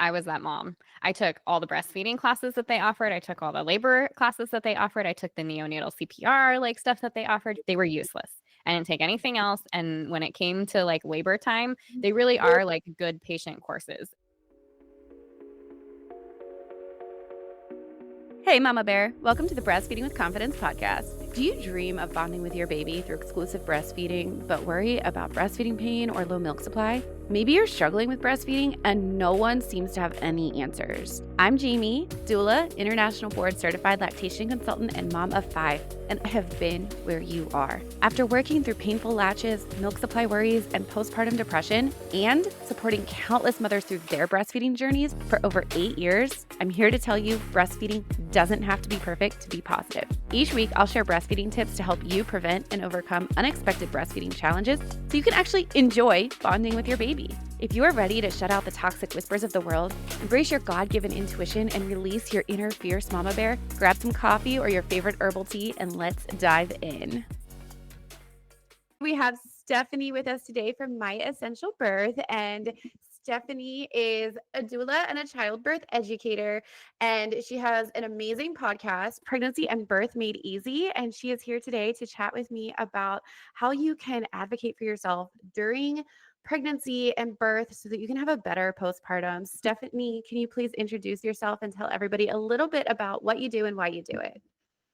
I was that mom. I took all the breastfeeding classes that they offered. I took all the labor classes that they offered. I took the neonatal CPR like stuff that they offered. They were useless. I didn't take anything else. And when it came to like labor time, they really are like good patient courses. Hey, Mama Bear. Welcome to the Breastfeeding with Confidence podcast. Do you dream of bonding with your baby through exclusive breastfeeding, but worry about breastfeeding pain or low milk supply? Maybe you're struggling with breastfeeding and no one seems to have any answers. I'm Jaimie, doula, international board certified lactation consultant, and mom of 5, and I have been where you are. After working through painful latches, milk supply worries, and postpartum depression, and supporting countless mothers through their breastfeeding journeys for over 8 years, I'm here to tell you breastfeeding doesn't have to be perfect to be positive. Each week, I'll share breastfeeding tips to help you prevent and overcome unexpected breastfeeding challenges so you can actually enjoy bonding with your baby. If you are ready to shut out the toxic whispers of the world, embrace your God-given intuition, and release your inner fierce mama bear, grab some coffee or your favorite herbal tea, and let's dive in. We have Stephanie with us today from My Essential Birth, and Stephanie is a doula and a childbirth educator, and she has an amazing podcast, Pregnancy and Birth Made Easy, and she is here today to chat with me about how you can advocate for yourself during pregnancy and birth so that you can have a better postpartum. Stephanie, can you please introduce yourself and tell everybody a little bit about what you do and why you do it?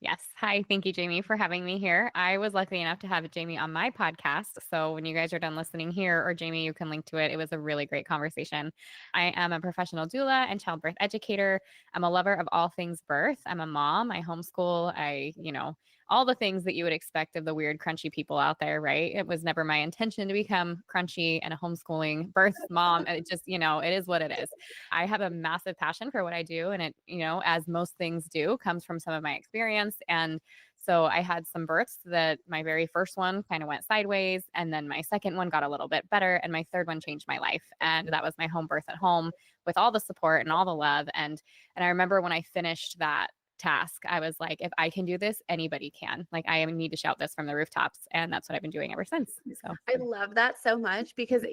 Yes. Hi. Thank you, Jaimie, for having me here. I was lucky enough to have Jaimie on my podcast. So when you guys are done listening here, or Jaimie, you can link to it. It was a really great conversation. I am a professional doula and childbirth educator. I'm a lover of all things birth. I'm a mom. I homeschool. All the things that you would expect of the weird, crunchy people out there, right? It was never my intention to become crunchy and a homeschooling birth mom. It just, it is what it is. I have a massive passion for what I do. And it, as most things do, comes from some of my experience. And so I had some births that my very first one kind of went sideways. And then my second one got a little bit better. And my third one changed my life. And that was my home birth at home with all the support and all the love. And I remember when I finished that task, I was like, if I can do this, anybody can. Like, I need to shout this from the rooftops. And that's what I've been doing ever since. So I love that so much because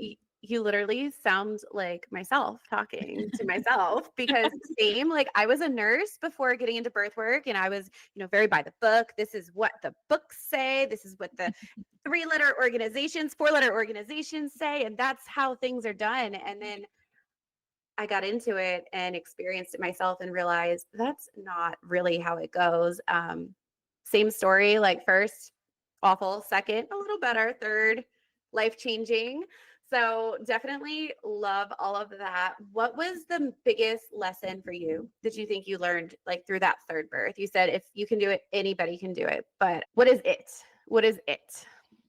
you literally sound like myself talking to myself because same, like I was a nurse before getting into birth work and I was, very by the book. This is what the books say. This is what the 4-letter organizations say. And that's how things are done. And then I got into it and experienced it myself and realized that's not really how it goes. Same story, like first, awful, second, a little better, third, life-changing. So definitely love all of that. What was the biggest lesson for you that you think you learned like through that third birth? You said if you can do it, anybody can do it. But what is it? What is it?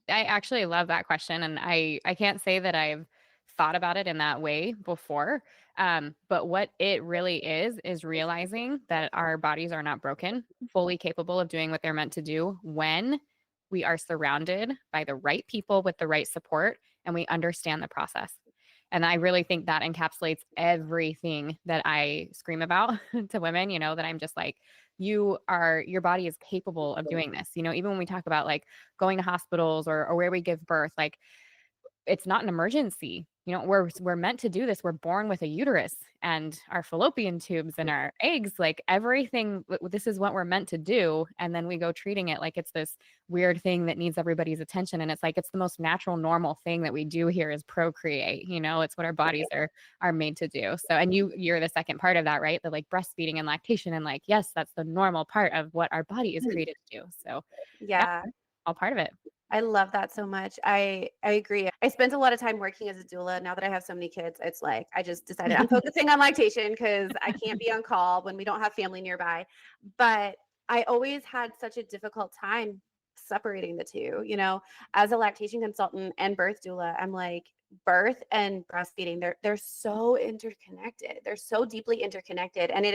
I actually love that question. And I can't say that I've thought about it in that way before. But what it really is realizing that our bodies are not broken, fully capable of doing what they're meant to do when we are surrounded by the right people with the right support and we understand the process. And I really think that encapsulates everything that I scream about to women, that I'm just like, your body is capable of doing this. Even when we talk about like going to hospitals or where we give birth, like it's not an emergency. We're meant to do this. We're born with a uterus and our fallopian tubes and our eggs, like everything. This is what we're meant to do. And then we go treating it like it's this weird thing that needs everybody's attention. And it's like, it's the most natural, normal thing that we do here is procreate. It's what our bodies are made to do. So, and you're the second part of that, right? The like breastfeeding and lactation and like, yes, that's the normal part of what our body is created to do. So yeah, Yeah. all part of it. I love that so much. I agree. I spent a lot of time working as a doula. Now that I have so many kids, it's like I just decided I'm focusing on lactation because I can't be on call when we don't have family nearby. But I always had such a difficult time separating the two, as a lactation consultant and birth doula. I'm like, birth and breastfeeding, they're so interconnected. They're so deeply interconnected. And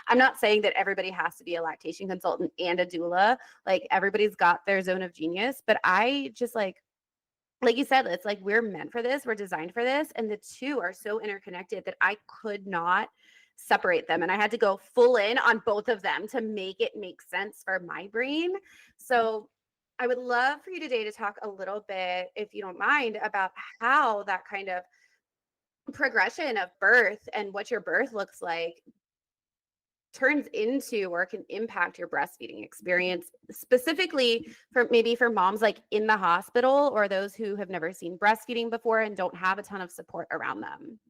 I'm not saying that everybody has to be a lactation consultant and a doula. Like everybody's got their zone of genius, but I just like you said, it's like we're meant for this, we're designed for this, and the two are so interconnected that I could not separate them, and I had to go full in on both of them to make it make sense for my brain. So I would love for you today to talk a little bit, if you don't mind, about how that kind of progression of birth and what your birth looks like turns into or can impact your breastfeeding experience, specifically for moms like in the hospital or those who have never seen breastfeeding before and don't have a ton of support around them.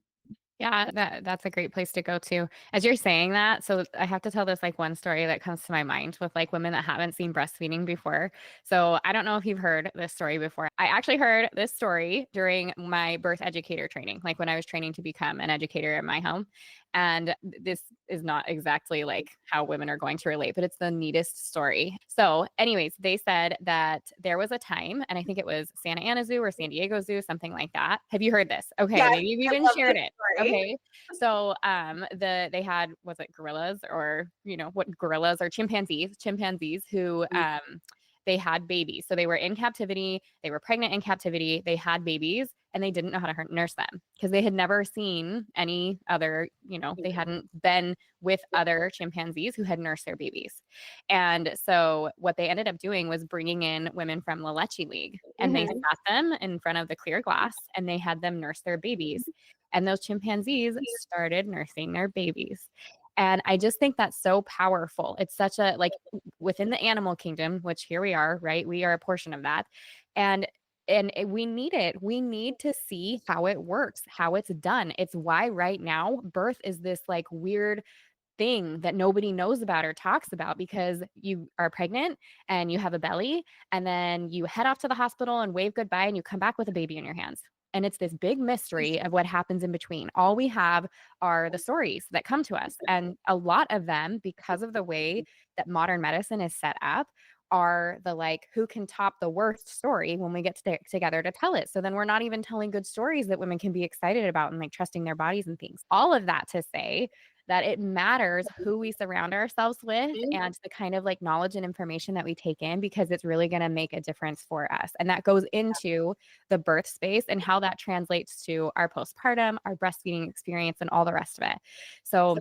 Yeah, that's a great place to go to. As you're saying that, so I have to tell this like one story that comes to my mind with like women that haven't seen breastfeeding before. So I don't know if you've heard this story before. I actually heard this story during my birth educator training, like when I was training to become an educator at my home. And this is not exactly like how women are going to relate, but it's the neatest story. So, anyways, they said that there was a time, and I think it was Santa Ana Zoo or San Diego Zoo, something like that. Have you heard this? Okay, Yes, maybe you've I even love shared this it. story. Okay. So they had, was it gorillas or what gorillas or chimpanzees who they had babies. So they were in captivity, they were pregnant in captivity, they had babies, and they didn't know how to nurse them because they had never seen any other, they hadn't been with other chimpanzees who had nursed their babies. And so what they ended up doing was bringing in women from the Leche League, and they Mhm. sat them in front of the clear glass and they had them nurse their babies. And those chimpanzees started nursing their babies. And I just think that's so powerful. It's such a like within the animal kingdom, which here we are, right? We are a portion of that. And we need it. We need to see how it works, how it's done. It's why right now birth is this like weird thing that nobody knows about or talks about, because you are pregnant and you have a belly and then you head off to the hospital and wave goodbye and you come back with a baby in your hands. And it's this big mystery of what happens in between. All we have are the stories that come to us. And a lot of them, because of the way that modern medicine is set up, are the like, who can top the worst story when we get together to tell it. So then we're not even telling good stories that women can be excited about and like trusting their bodies and things. All of that to say that it matters who we surround ourselves with and the kind of like knowledge and information that we take in, because it's really going to make a difference for us. And that goes into the birth space and how that translates to our postpartum, our breastfeeding experience, and all the rest of it. So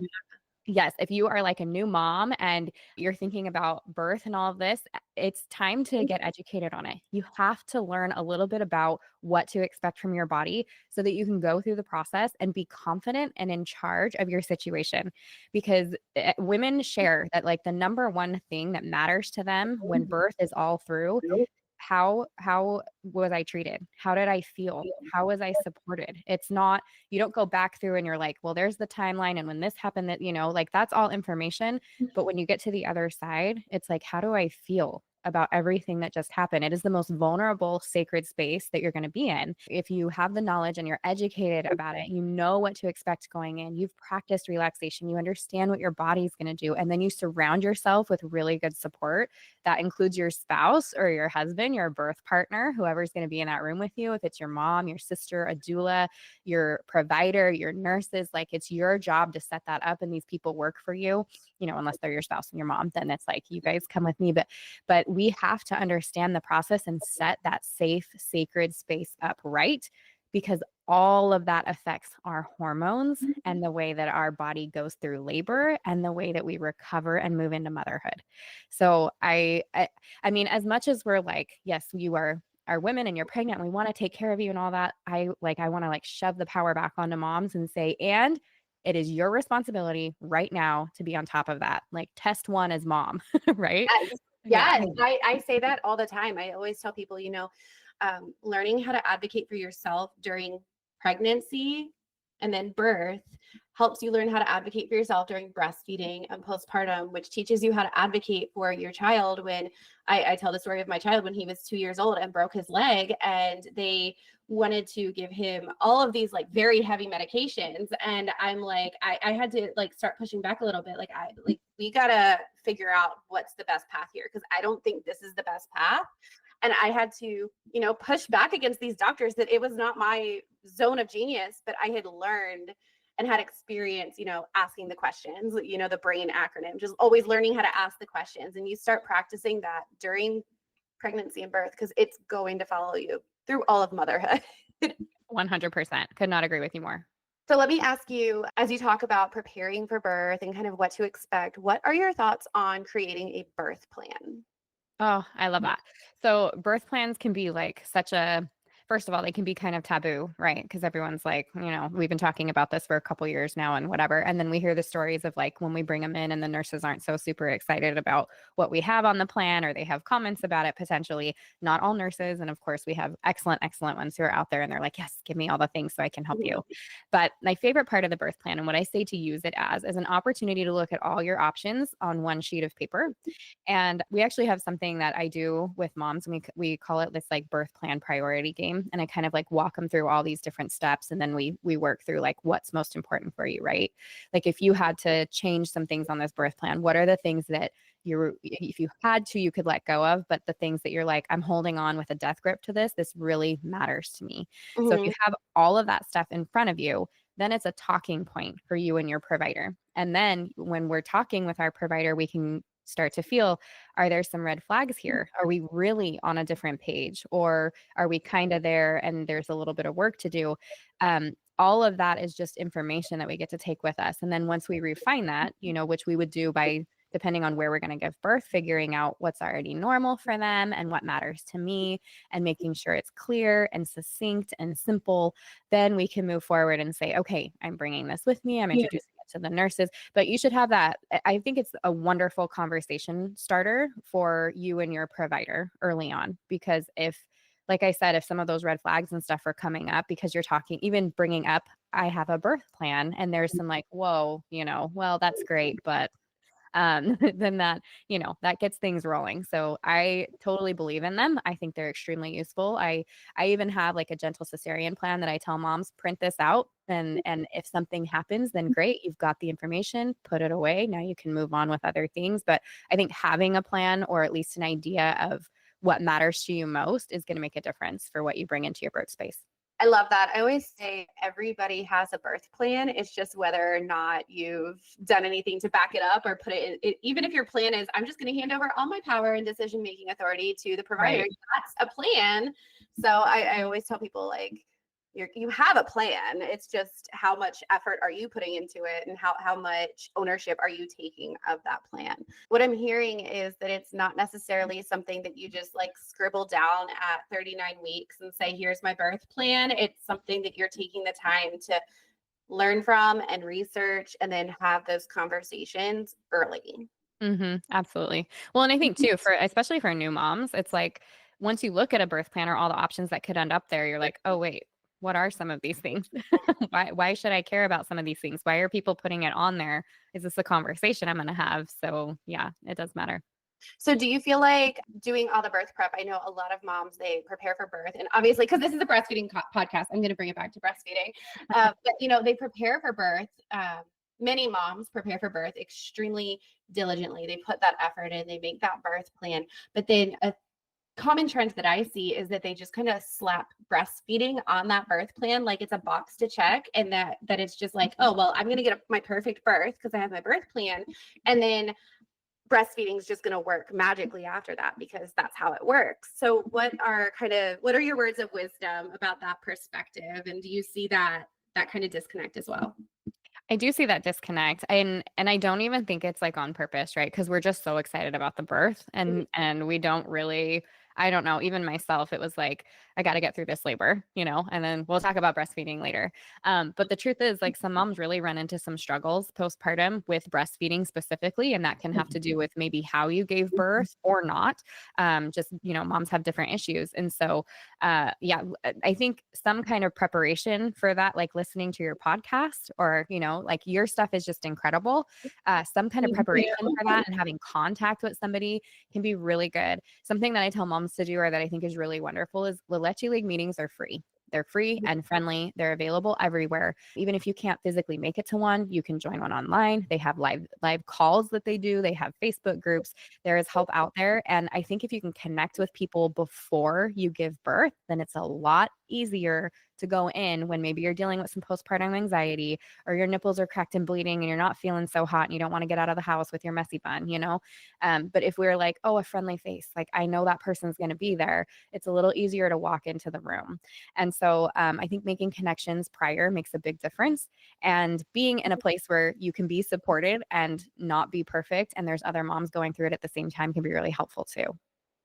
yes, if you are like a new mom and you're thinking about birth and all of this, it's time to get educated on it. You have to learn a little bit about what to expect from your body so that you can go through the process and be confident and in charge of your situation. Because women share that like the number one thing that matters to them when birth is all through, how was I treated? How did I feel? How was I supported? It's not, you don't go back through and you're like, well, there's the timeline and when this happened, that like that's all information. But when you get to the other side, it's like, how do I feel about everything that just happened? It is the most vulnerable, sacred space that you're going to be in. If you have the knowledge and you're educated about it, you know what to expect going in, you've practiced relaxation, you understand what your body's going to do, and then you surround yourself with really good support. That includes your spouse or your husband, your birth partner, whoever's going to be in that room with you. If it's your mom, your sister, a doula, your provider, your nurses, like it's your job to set that up. And these people work for you, unless they're your spouse and your mom, then it's like, you guys come with me. But we have to understand the process and set that safe, sacred space up right, because all of that affects our hormones and the way that our body goes through labor and the way that we recover and move into motherhood. So I mean, as much as we're like, yes, you are women and you're pregnant and we want to take care of you and all that, I want to like shove the power back onto moms and say, and it is your responsibility right now to be on top of that. Like test one as mom, right? Yes, Yeah. yes. I say that all the time. I always tell people, learning how to advocate for yourself during pregnancy and then birth helps you learn how to advocate for yourself during breastfeeding and postpartum, which teaches you how to advocate for your child. When I tell the story of my child when he was 2 years old and broke his leg, and they wanted to give him all of these like very heavy medications, and I'm like, I had to like start pushing back a little bit, like we gotta figure out what's the best path here, because I don't think this is the best path. And I had to, push back against these doctors that it was not my zone of genius, but I had learned and had experience, asking the questions, the BRAIN acronym, just always learning how to ask the questions. And you start practicing that during pregnancy and birth, because it's going to follow you through all of motherhood. 100%. Could not agree with you more. So let me ask you, as you talk about preparing for birth and kind of what to expect, what are your thoughts on creating a birth plan? Oh, I love that. So birth plans can be like such a first of all, they can be kind of taboo, right? Because everyone's like, we've been talking about this for a couple years now and whatever. And then we hear the stories of like when we bring them in and the nurses aren't so super excited about what we have on the plan, or they have comments about it potentially. Not all nurses. And of course, we have excellent, excellent ones who are out there and they're like, yes, give me all the things so I can help you. But my favorite part of the birth plan, and what I say to use it as, is an opportunity to look at all your options on one sheet of paper. And we actually have something that I do with moms, and we call it this like birth plan priority game. And I kind of like walk them through all these different steps, and then we work through like what's most important for you, right? Like if you had to change some things on this birth plan, what are the things that if you had to, you could let go of, but the things that you're like, I'm holding on with a death grip to this really matters to me. So if you have all of that stuff in front of you, then it's a talking point for you and your provider. And then when we're talking with our provider, we can start to feel, are there some red flags here? Are we really on a different page? Or are we kind of there and there's a little bit of work to do? All of that is just information that we get to take with us. And then once we refine that, which we would do by, depending on where we're going to give birth, figuring out what's already normal for them and what matters to me, and making sure it's clear and succinct and simple, then we can move forward and say, okay, I'm bringing this with me. I'm introducing it to the nurses. But you should have that. I think it's a wonderful conversation starter for you and your provider early on, because like I said, if some of those red flags and stuff are coming up because you're talking, even bringing up, I have a birth plan, and there's some like, whoa, well, that's great, but then that gets things rolling. So I totally believe in them. I think they're extremely useful. I even have like a gentle cesarean plan that I tell moms, print this out. And if something happens, then great. You've got the information, put it away. Now you can move on with other things. But I think having a plan, or at least an idea of what matters to you most, is going to make a difference for what you bring into your birth space. I love that. I always say everybody has a birth plan. It's just whether or not you've done anything to back it up or put it in. Even if your plan is, I'm just going to hand over all my power and decision-making authority to the provider, right. That's a plan. So I always tell people, like, you have a plan. It's just how much effort are you putting into it, and how much ownership are you taking of that plan? What I'm hearing is that it's not necessarily something that you just like scribble down at 39 weeks and say, here's my birth plan. It's something that you're taking the time to learn from and research, and then have those conversations early. Absolutely. Well, and I think too, especially for new moms, it's like, once you look at a birth plan or all the options that could end up there, you're like, oh, wait, what are some of these things? Why should I care about some of these things? Why are people putting it on there? Is this a conversation I'm going to have? So yeah, it does matter. So do you feel like doing all the birth prep? I know a lot of moms, they prepare for birth, and obviously, because this is a breastfeeding podcast, I'm going to bring it back to breastfeeding. But they prepare for birth. Many moms prepare for birth extremely diligently. They put that effort in, they make that birth plan, but then a common trend that I see is that they just kind of slap breastfeeding on that birth plan like it's a box to check, and that it's just like, oh, well, I'm going to get my perfect birth because I have my birth plan, and then breastfeeding is just going to work magically after that because that's how it works. So what are your words of wisdom about that perspective, and do you see that kind of disconnect as well? I do see that disconnect, and I don't even think it's like on purpose, right? Because we're just so excited about the birth, and we don't really, I don't know, even myself, it was like, I got to get through this labor, and then we'll talk about breastfeeding later. But the truth is, like, some moms really run into some struggles postpartum with breastfeeding specifically, and that can have to do with maybe how you gave birth or not. Moms have different issues. And so, I think some kind of preparation for that, like listening to your podcast, or, like, your stuff is just incredible. Some kind of preparation for that and having contact with somebody can be really good. Something that I tell moms to do, or that I think is really wonderful, is the Leche League meetings are free. They're free and friendly. They're available everywhere. Even if you can't physically make it to one, you can join one online. They have live calls that they do. They have Facebook groups. There is help out there. And I think if you can connect with people before you give birth, then it's a lot easier to go in when maybe you're dealing with some postpartum anxiety, or your nipples are cracked and bleeding and you're not feeling so hot and you don't want to get out of the house with your messy bun, But if we're like, oh, a friendly face, like, I know that person's going to be there, it's a little easier to walk into the room. And so I think making connections prior makes a big difference, and being in a place where you can be supported and not be perfect, and there's other moms going through it at the same time, can be really helpful too.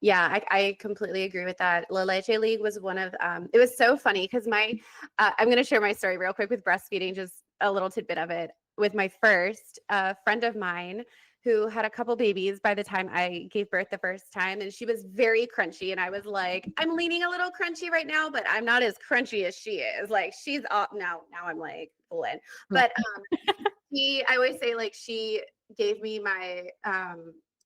Yeah, I completely agree with that. Leche League was one of, it was so funny because I'm going to share my story real quick with breastfeeding, just a little tidbit of it. With my first friend of mine who had a couple babies by the time I gave birth the first time, and she was very crunchy. And I was like, I'm leaning a little crunchy right now, but I'm not as crunchy as she is. Like she's up now. Now I'm like full in. But I always say like she gave me my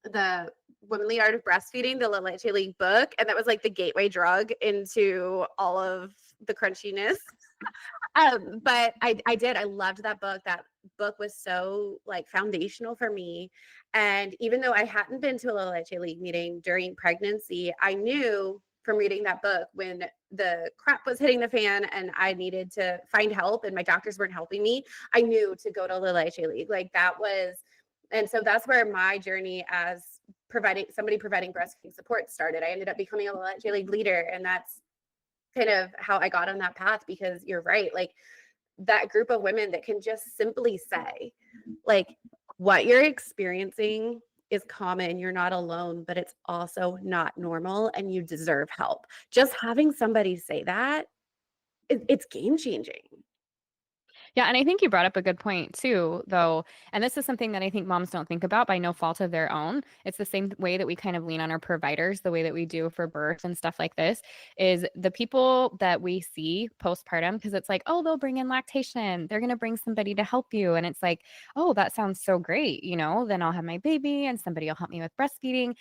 the Womanly Art of Breastfeeding, the Leche League book, and that was like the gateway drug into all of the crunchiness. But I loved that book. That book was so like foundational for me. And even though I hadn't been to a Leche League meeting during pregnancy, I knew from reading that book when the crap was hitting the fan and I needed to find help and my doctors weren't helping me, I knew to go to the Leche League. Like that was, and so that's where my journey as providing breastfeeding support started. I ended up becoming a Leche League leader, and that's kind of how I got on that path, because you're right. Like that group of women that can just simply say, like, what you're experiencing is common. You're not alone, but it's also not normal and you deserve help. Just having somebody say that, it's game changing. Yeah, and I think you brought up a good point too, though. And this is something that I think moms don't think about by no fault of their own. It's the same way that we kind of lean on our providers, the way that we do for birth and stuff like this, is the people that we see postpartum, because it's like, oh, they'll bring in lactation. They're going to bring somebody to help you. And it's like, oh, that sounds so great. Then I'll have my baby and somebody will help me with breastfeeding.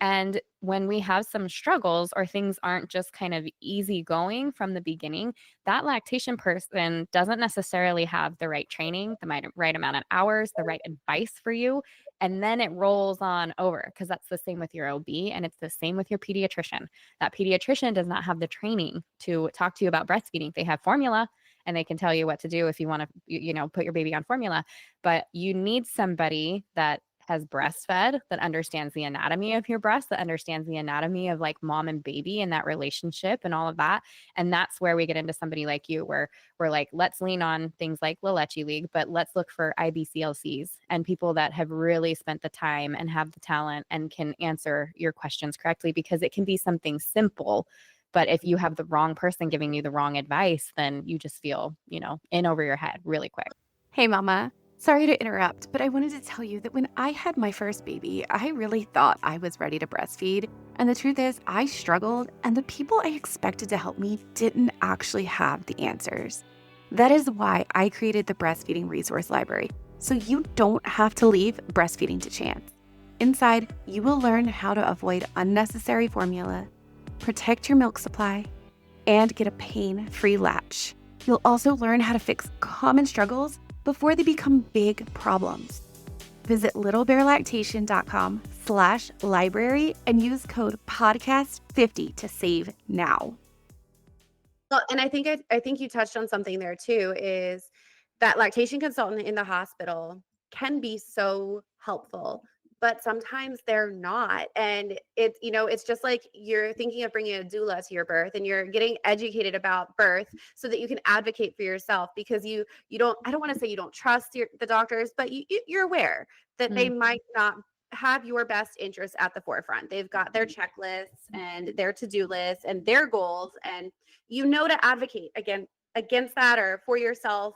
And when we have some struggles or things aren't just kind of easy going from the beginning, that lactation person doesn't necessarily have the right training, the right amount of hours, the right advice for you. And then it rolls on over, because that's the same with your OB and it's the same with your pediatrician. That pediatrician does not have the training to talk to you about breastfeeding. They have formula and they can tell you what to do if you want to, put your baby on formula. But you need somebody that has breastfed, that understands the anatomy of your breast, that understands the anatomy of like mom and baby and that relationship and all of that. And that's where we get into somebody like you, where we're like, let's lean on things like the Leche League, but let's look for IBCLCs and people that have really spent the time and have the talent and can answer your questions correctly, because it can be something simple. But if you have the wrong person giving you the wrong advice, then you just feel, in over your head really quick. Hey, Mama. Sorry to interrupt, but I wanted to tell you that when I had my first baby, I really thought I was ready to breastfeed. And the truth is, I struggled, and the people I expected to help me didn't actually have the answers. That is why I created the Breastfeeding Resource Library, so you don't have to leave breastfeeding to chance. Inside, you will learn how to avoid unnecessary formula, protect your milk supply, and get a pain-free latch. You'll also learn how to fix common struggles before they become big problems. Visit littlebearlactation.com/library and use code podcast50 to save now. Well, and I think you touched on something there too, is that lactation consultant in the hospital can be so helpful, but sometimes they're not. And it's just like you're thinking of bringing a doula to your birth and you're getting educated about birth so that you can advocate for yourself, because you don't, I don't want to say you don't trust the doctors, but you're aware that they might not have your best interests at the forefront. They've got their checklists and their to-do lists and their goals, and to advocate against that or for yourself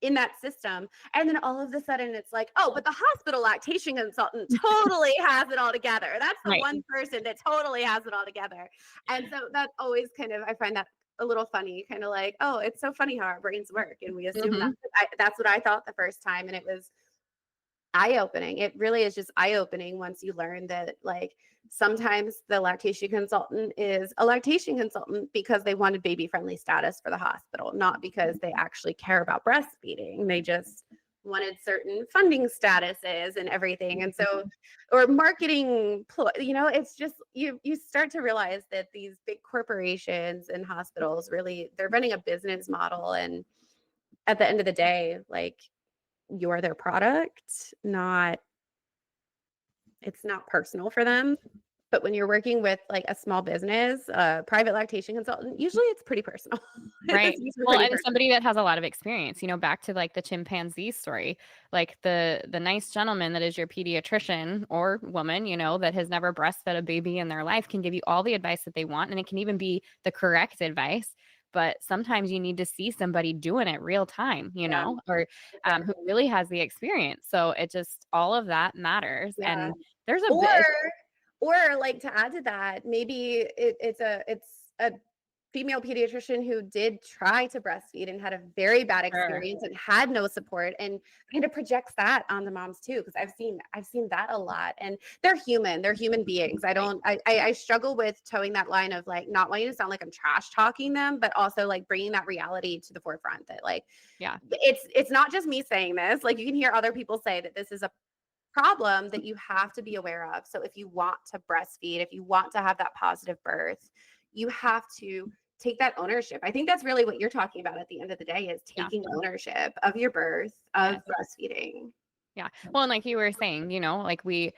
in that system. And then all of a sudden it's like, oh, but the hospital lactation consultant totally has it all together. That's the Right. one person that totally has it all together. And so that's always I find that a little funny, kind of like, oh, it's so funny how our brains work. And we assume that's what I thought the first time. And it was eye-opening. It really is just eye-opening once you learn that, like, sometimes the lactation consultant is a lactation consultant because they wanted baby-friendly status for the hospital, not because they actually care about breastfeeding. They just wanted certain funding statuses and everything. And so, or marketing, it's just, you start to realize that these big corporations and hospitals really, they're running a business model. And at the end of the day, like, you're their product, it's not personal for them. But when you're working with like a small business, a private lactation consultant, usually it's pretty personal. Right. It's usually Well, pretty and personal. somebody that has a lot of experience, back to like the chimpanzee story, like the nice gentleman that is your pediatrician or woman, that has never breastfed a baby in their life can give you all the advice that they want. And it can even be the correct advice. But sometimes you need to see somebody doing it real time, Yeah. or who really has the experience. So it just, all of that matters. Yeah. And there's a Or bit. or like to add to that, maybe it's a female pediatrician who did try to breastfeed and had a very bad Sure. experience and had no support, and kind of projects that on the moms too, because I've seen that a lot. And they're human beings. I Right. don't I struggle with towing that line of like not wanting to sound like I'm trash talking them, but also like bringing that reality to the forefront that like Yeah. it's not just me saying this. Like you can hear other people say that this is a problem that you have to be aware of. So if you want to breastfeed, if you want to have that positive birth, you have to take that ownership. I think that's really what you're talking about at the end of the day, is Yeah. taking ownership of your birth, of Yes. breastfeeding. Yeah. Well, and like you were saying, like we,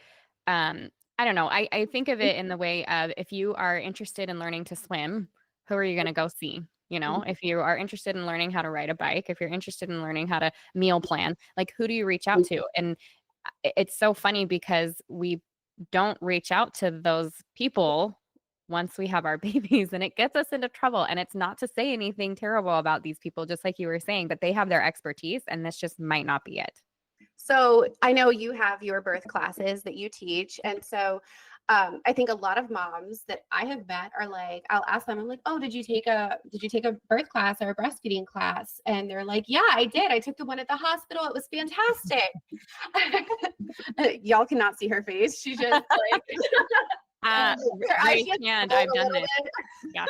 I don't know, I think of it in the way of, if you are interested in learning to swim, who are you going to go see? If you are interested in learning how to ride a bike, if you're interested in learning how to meal plan, like who do you reach out to? And it's so funny because we don't reach out to those people once we have our babies, and it gets us into trouble. And it's not to say anything terrible about these people, just like you were saying, but they have their expertise and this just might not be it. So I know you have your birth classes that you teach. And so I think a lot of moms that I have met are like, I'll ask them, I'm like, oh, did you take a birth class or a breastfeeding class? And they're like, yeah, I did. I took the one at the hospital. It was fantastic. Y'all cannot see her face. She just like Raise hand, I've done this. Yeah.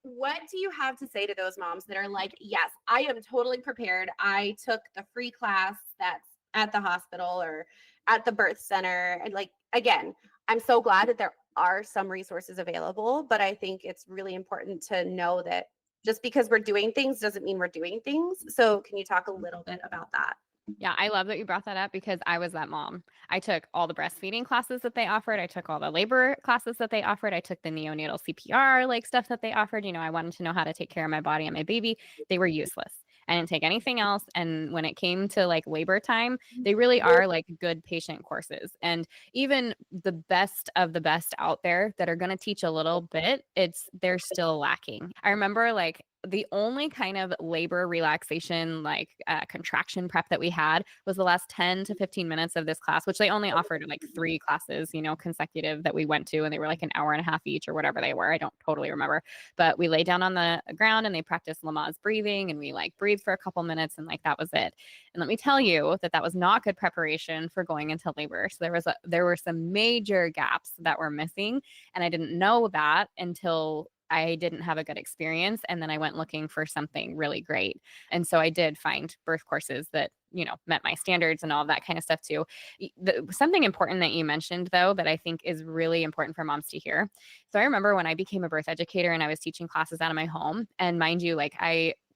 What do you have to say to those moms that are like, yes, I am totally prepared. I took the free class that's at the hospital or at the birth center. And like, again, I'm so glad that there are some resources available, but I think it's really important to know that just because we're doing things doesn't mean we're doing things. So can you talk a little bit about that? Yeah, I love that you brought that up because I was that mom. I took all the breastfeeding classes that they offered. I took all the labor classes that they offered. I took the neonatal CPR like stuff that they offered. I wanted to know how to take care of my body and my baby. They were useless. I didn't take anything else. And when it came to like labor time, they really are like good patient courses. And even the best of the best out there that are going to teach a little bit, they're still lacking. I remember like the only kind of labor relaxation, like contraction prep that we had was the last 10 to 15 minutes of this class, which they only offered like 3 classes, consecutive that we went to. And they were like an hour and a half each or whatever they were. I don't totally remember. But we lay down on the ground and they practiced Lamaze breathing, and we like breathed for a couple minutes, and like that was it. And let me tell you that was not good preparation for going into labor. So there were some major gaps that were missing. And I didn't know that until I didn't have a good experience. And then I went looking for something really great. And so I did find birth courses that, met my standards and all of that kind of stuff too. Something important that you mentioned though, that I think is really important for moms to hear. So I remember when I became a birth educator and I was teaching classes out of my home, and mind you, like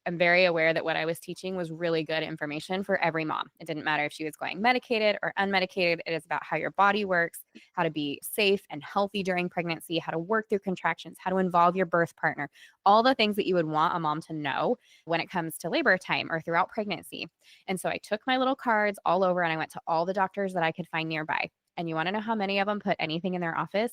I'm very aware that what I was teaching was really good information for every mom. It didn't matter if she was going medicated or unmedicated. It is about how your body works, how to be safe and healthy during pregnancy, how to work through contractions, how to involve your birth partner, all the things that you would want a mom to know when it comes to labor time or throughout pregnancy. And so I took my little cards all over and I went to all the doctors that I could find nearby. And you want to know how many of them put anything in their office?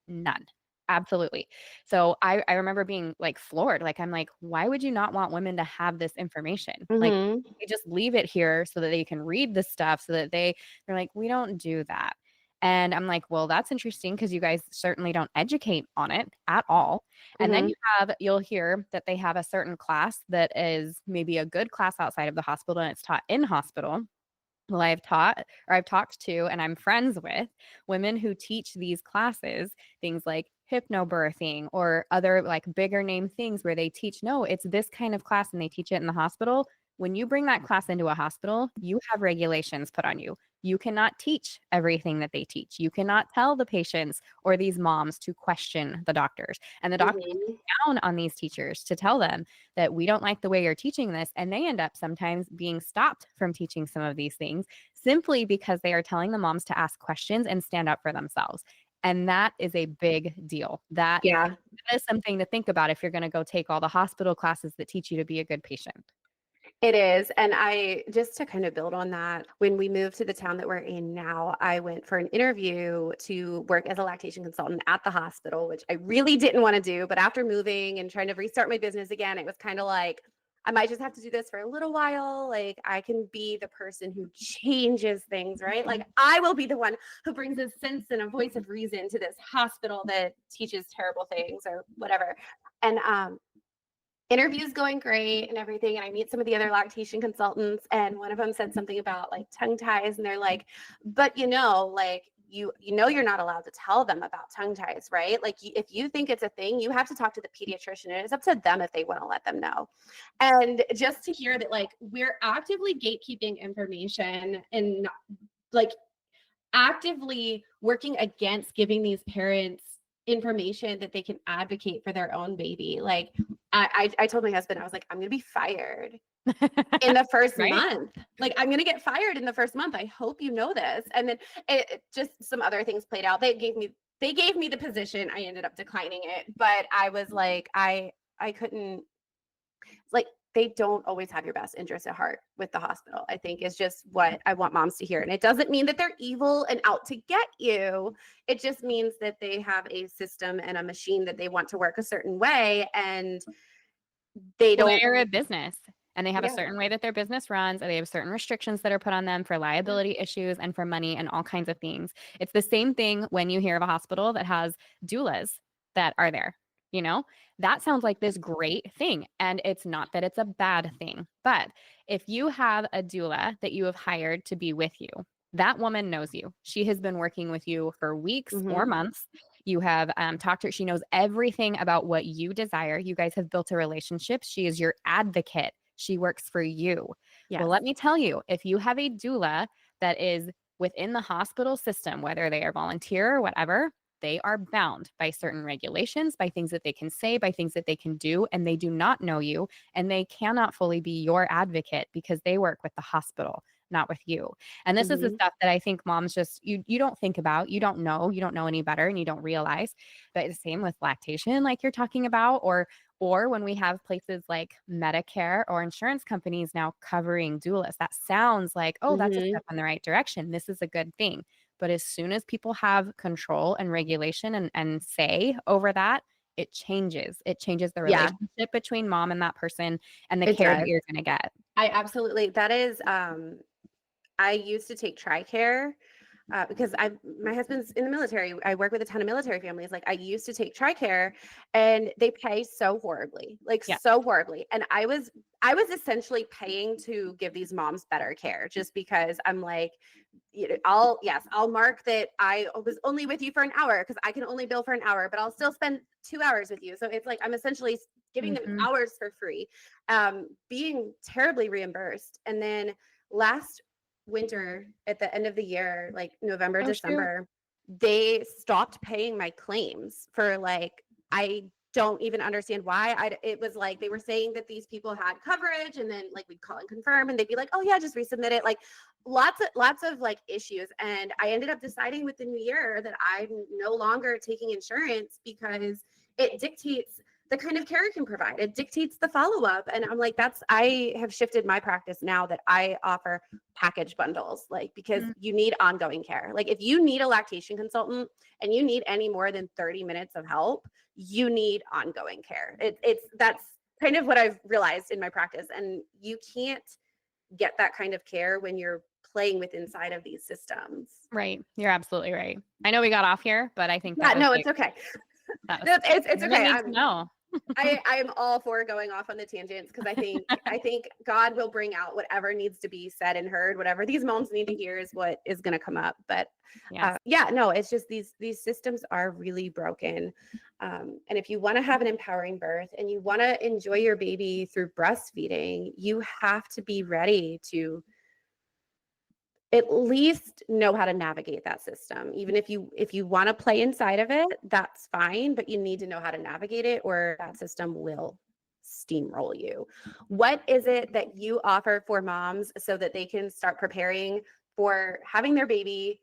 None. Absolutely. So I remember being like floored. Like, I'm like, why would you not want women to have this information? Like, they just leave it here so that they can read the stuff, so that they're like, we don't do that. And I'm like, well, that's interesting because you guys certainly don't educate on it at all. And then you'll hear that they have a certain class that is maybe a good class outside of the hospital and it's taught in hospital. Well, I've talked to, and I'm friends with women who teach these classes, things like hypnobirthing or other like bigger name things where they teach, no, it's this kind of class and they teach it in the hospital. When you bring that class into a hospital, you have regulations put on you. You cannot teach everything that they teach. You cannot tell the patients or these moms to question the doctors. And the doctors Mhm. down on these teachers to tell them that we don't like the way you're teaching this. And they end up sometimes being stopped from teaching some of these things simply because they are telling the moms to ask questions and stand up for themselves. And that is a big deal. That Yeah. is something to think about if you're going to go take all the hospital classes that teach you to be a good patient. It is. And I just to kind of build on that, when we moved to the town that we're in now, I went for an interview to work as a lactation consultant at the hospital, which I really didn't want to do. But after moving and trying to restart my business again, it was kind of like, I might just have to do this for a little while. Like, I can be the person who changes things, right? Like, I will be the one who brings a sense and a voice of reason to this hospital that teaches terrible things or whatever. And interviews going great and everything, and I meet some of the other lactation consultants, and one of them said something about like tongue ties, and they're like, but like you know you're not allowed to tell them about tongue ties, right? Like if you think it's a thing, you have to talk to the pediatrician, and it's up to them if they want to let them know. And just to hear that like we're actively gatekeeping information and like actively working against giving these parents information that they can advocate for their own baby. Like I told my husband, I was like, I'm going to be fired in the first Right? month. Like, I'm going to get fired in the first month. I hope you know this. And then it just some other things played out. They gave me the position. I ended up declining it, but I was like, I couldn't, like, they don't always have your best interest at heart with the hospital, I think is just what I want moms to hear. And it doesn't mean that they're evil and out to get you. It just means that they have a system and a machine that they want to work a certain way. And they don't. They're a business and they have a Yeah. certain way that their business runs, and they have certain restrictions that are put on them for liability issues and for money and all kinds of things. It's the same thing when you hear of a hospital that has doulas that are there. That sounds like this great thing. And it's not that it's a bad thing. But if you have a doula that you have hired to be with you, that woman knows you. She has been working with you for weeks or months. You have talked to her. She knows everything about what you desire. You guys have built a relationship. She is your advocate. She works for you. Yes. Well, let me tell you, if you have a doula that is within the hospital system, whether they are volunteer or whatever, they are bound by certain regulations, by things that they can say, by things that they can do, and they do not know you, and they cannot fully be your advocate because they work with the hospital, not with you. And this is the stuff that I think moms just, you don't think about, you don't know any better, and you don't realize. But the same with lactation, like you're talking about, or when we have places like Medicare or insurance companies now covering doulas, that sounds like, oh, that's a step in the right direction. This is a good thing. But as soon as people have control and regulation and say over that, it changes. It changes the relationship between mom and that person and the care that you're going to get. I absolutely, that is, I used to take TRICARE because my husband's in the military. I work with a ton of military families. Like, I used to take TRICARE, and they pay so horribly, so horribly. And I was essentially paying to give these moms better care just because I'm like, I'll mark that I was only with you for an hour because I can only bill for an hour, but I'll still spend 2 hours with you. So it's like I'm essentially giving them hours for free, being terribly reimbursed. And then last winter, at the end of the year, like November, December, they stopped paying my claims for like, I don't even understand why. It was like they were saying that these people had coverage, and then like we'd call and confirm, and they'd be like, oh yeah, just resubmit it. Like lots of like issues. And I ended up deciding with the new year that I'm no longer taking insurance because it dictates the kind of care it can provide. It dictates the follow-up. And I'm like, I have shifted my practice now that I offer package bundles, like, because you need ongoing care. Like, if you need a lactation consultant and you need any more than 30 minutes of help, you need ongoing care. That's kind of what I've realized in my practice. And you can't get that kind of care when you're playing with inside of these systems. Right. You're absolutely right. I know we got off here, but I think it's okay. It's okay. No. I'm all for going off on the tangents because I think God will bring out whatever needs to be said and heard. Whatever these moms need to hear is what is going to come up. But Yes. no, it's just these systems are really broken. And if you want to have an empowering birth and you want to enjoy your baby through breastfeeding, you have to be ready to at least know how to navigate that system. Even if you want to play inside of it, that's fine, but you need to know how to navigate it or that system will steamroll you. What is it that you offer for moms so that they can start preparing for having their baby?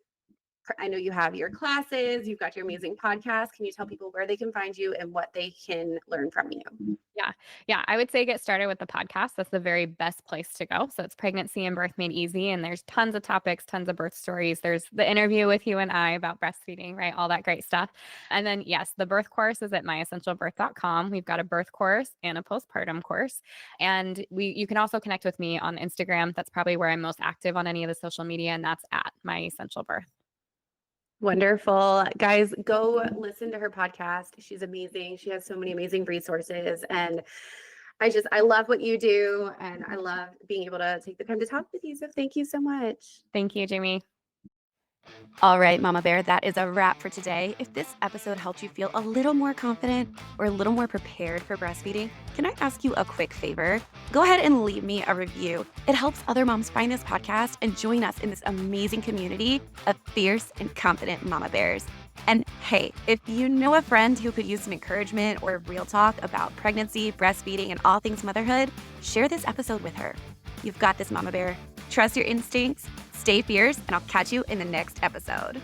I know you have your classes, you've got your amazing podcast. Can you tell people where they can find you and what they can learn from you? Yeah. I would say get started with the podcast. That's the very best place to go. So it's Pregnancy and Birth Made Easy. And there's tons of topics, tons of birth stories. There's the interview with you and I about breastfeeding, right? All that great stuff. And then, yes, the birth course is at myessentialbirth.com. We've got a birth course and a postpartum course. And you can also connect with me on Instagram. That's probably where I'm most active on any of the social media. And that's at myessentialbirth. Wonderful. Guys, go listen to her podcast. She's amazing. She has so many amazing resources. And I love what you do. And I love being able to take the time to talk with you. So thank you so much. Thank you, Jaimie. All right, Mama Bear, that is a wrap for today. If this episode helped you feel a little more confident or a little more prepared for breastfeeding, can I ask you a quick favor? Go ahead and leave me a review. It helps other moms find this podcast and join us in this amazing community of fierce and confident Mama Bears. And hey, if you know a friend who could use some encouragement or real talk about pregnancy, breastfeeding, and all things motherhood, share this episode with her. You've got this, Mama Bear. Trust your instincts, stay fierce, and I'll catch you in the next episode.